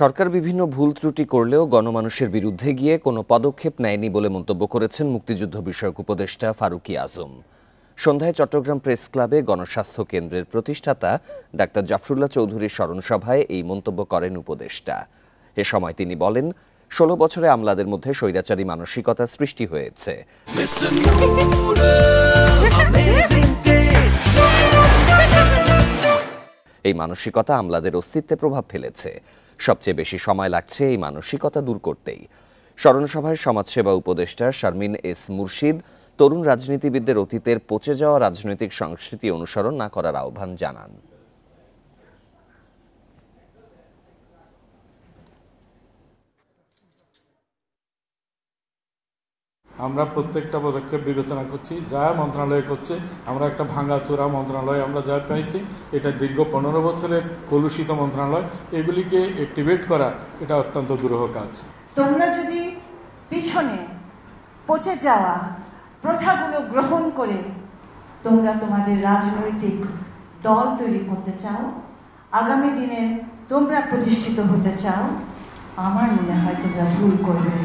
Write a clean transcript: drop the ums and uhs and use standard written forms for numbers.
সরকার বিভিন্ন ভুল ত্রুটি করলেও গণমানুষের বিরুদ্ধে গিয়ে কোনো পদক্ষেপ নেয়নি বলে মন্তব্য করেছেন মুক্তিযুদ্ধ বিষয়ক উপদেষ্টা ফারুকী আজম। সন্ধ্যায় চট্টগ্রাম প্রেস ক্লাবে গণস্বাস্থ্য কেন্দ্রের প্রতিষ্ঠাতা ডাক্তার জাফরুল্লাহ চৌধুরীর স্মরণসভায় এই মন্তব্য করেন উপদেষ্টা। এ সময় তিনি বলেন, ১৬ বছরে আমলাদের মধ্যে স্বৈরাচারী মানসিকতা সৃষ্টি হয়েছে। এই মানসিকতা আমলাদের অস্তিত্বে প্রভাব ফেলেছে। সবচেয়ে বেশি সময় লাগছে এই মানসিকতা দূর করতেই। স্মরণসভায় সমাজসেবা উপদেষ্টা শারমিন এস মুর্শিদ তরুণ রাজনীতিবিদদের অতীতের পচে যাওয়া রাজনৈতিক সংস্কৃতি অনুসরণ না করার আহ্বান জানান। আমরা প্রত্যেকটা পদক্ষেপ বিবেচনা করছি, যা মন্ত্রণালয় করছে। আমরা একটা ভাঙাচোরা মন্ত্রণালয় আমরা যা পাইছি, এটা দীর্ঘ 15 বছরের কলুষিত মন্ত্রণালয়, এগুলিকে অ্যাক্টিভেট করা এটা অত্যন্ত দুরূহ কাজ। তোমরা যদি পিছনে পচে যাওয়া প্রথাগুলো গ্রহণ করে তোমরা তোমাদের রাজনৈতিক দল তৈরি করতে চাও, আগামী দিনে তোমরা প্রতিষ্ঠিত হতে চাও, আমার মনে হয় তোমরা ভুল করবে।